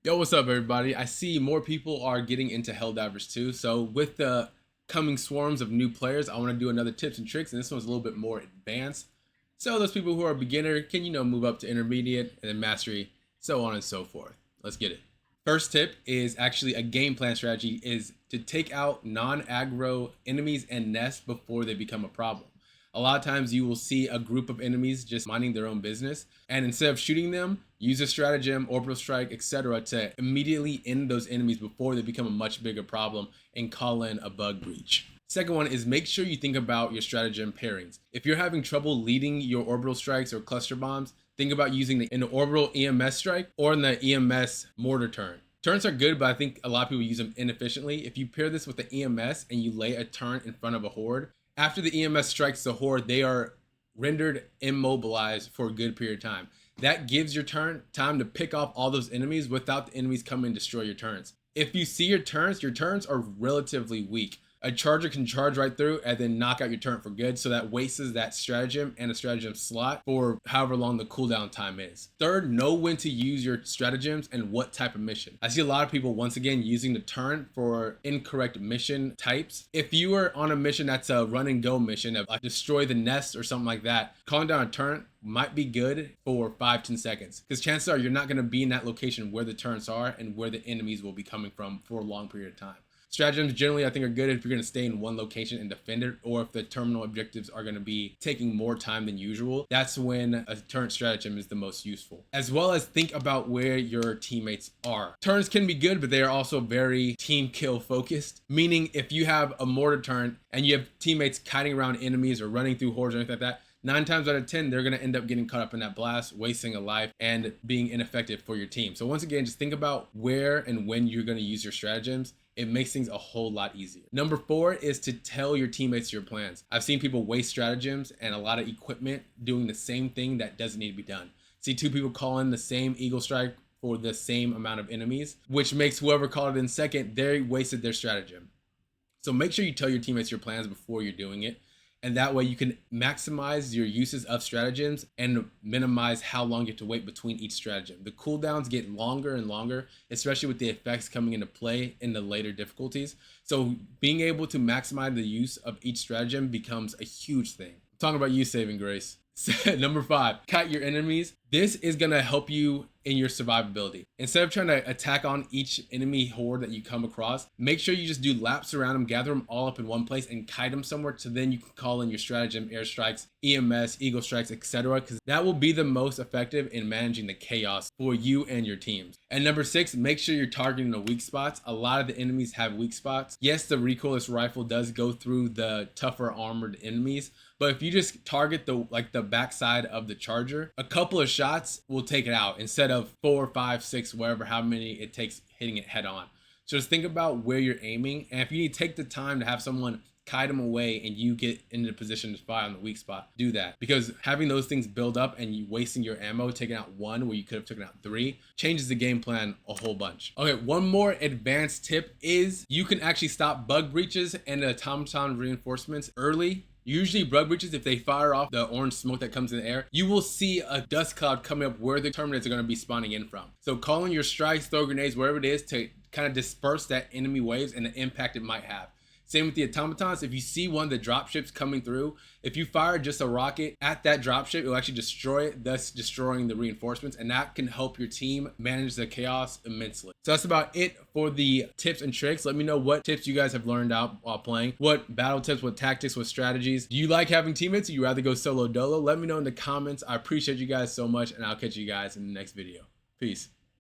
Yo, what's up, everybody? I see more people are getting into Helldivers too. So with the coming swarms of new players, I want to do another tips and tricks, and this one's a little bit more advanced. So those people who are beginner can, move up to intermediate and then mastery, so on and so forth. Let's get it. First tip is actually a game plan strategy is to take out non-aggro enemies and nests before they become a problem. A lot of times you will see a group of enemies just minding their own business, and instead of shooting them, use a stratagem, orbital strike, etc. to immediately end those enemies before they become a much bigger problem and call in a bug breach. Second one is make sure you think about your stratagem pairings. If you're having trouble leading your orbital strikes or cluster bombs, think about using an orbital EMS strike or in the EMS mortar turn. Turns are good, but I think a lot of people use them inefficiently. If you pair this with the EMS and you lay a turn in front of a horde, after the EMS strikes the horde, they are rendered immobilized for a good period of time. That gives your turn time to pick off all those enemies without the enemies coming and destroy your turns. If you see your turns are relatively weak. A charger can charge right through and then knock out your turn for good, so that wastes that stratagem and a stratagem slot for however long the cooldown time is. Third, know when to use your stratagems and what type of mission. I see a lot of people once again using the turn for incorrect mission types. If you are on a mission that's a run and go mission of destroy the nest or something like that, calling down a turn might be good for 5-10 seconds, because chances are you're not going to be in that location where the turns are and where the enemies will be coming from for a long period of time. Stratagems generally I think are good if you're going to stay in one location and defend it, or if the terminal objectives are going to be taking more time than usual. That's when a turn stratagem is the most useful. As well as think about where your teammates are. Turns can be good, but they are also very team kill focused, meaning if you have a mortar turn and you have teammates kiting around enemies or running through hordes or anything like that, 9 times out of 10, they're going to end up getting caught up in that blast, wasting a life, and being ineffective for your team. So once again, just think about where and when you're going to use your stratagems. It makes things a whole lot easier. Number 4 is to tell your teammates your plans. I've seen people waste stratagems and a lot of equipment doing the same thing that doesn't need to be done. See 2 people call in the same eagle strike for the same amount of enemies, which makes whoever called it in second, they wasted their stratagem. So make sure you tell your teammates your plans before you're doing it. And that way you can maximize your uses of stratagems and minimize how long you have to wait between each stratagem. The cooldowns get longer and longer, especially with the effects coming into play in the later difficulties. So being able to maximize the use of each stratagem becomes a huge thing. I'm talking about you saving grace. Number 5, cut your enemies. This is going to help you in your survivability. Instead of trying to attack on each enemy horde that you come across, make sure you just do laps around them, gather them all up in one place and kite them somewhere, so then you can call in your stratagem, airstrikes, EMS, eagle strikes, etc. because that will be the most effective in managing the chaos for you and your teams. And number 6, make sure you're targeting the weak spots. A lot of the enemies have weak spots. Yes, the recoilless rifle does go through the tougher armored enemies, but if you just target the backside of the charger, a couple of shots will take it out instead of 4, 5, 6, wherever, how many it takes hitting it head on. So just think about where you're aiming, and if you need to take the time to have someone kite them away and you get into the position to fire on the weak spot, do that, because having those things build up and you wasting your ammo taking out 1 where you could have taken out 3 changes the game plan a whole bunch. Okay, one more advanced tip is you can actually stop bug breaches and automaton reinforcements early. Usually bug breaches, if they fire off the orange smoke that comes in the air, you will see a dust cloud coming up where the terminates are going to be spawning in from. So call in your strikes, throw grenades, wherever it is, to kind of disperse that enemy waves and the impact it might have. Same with the automatons. If you see one of the dropships coming through, if you fire just a rocket at that dropship, it will actually destroy it, thus destroying the reinforcements, and that can help your team manage the chaos immensely. So that's about it for the tips and tricks. Let me know what tips you guys have learned out while playing. What battle tips, what tactics, what strategies. Do you like having teammates, or you rather go solo dolo? Let me know in the comments. I appreciate you guys so much, and I'll catch you guys in the next video. Peace.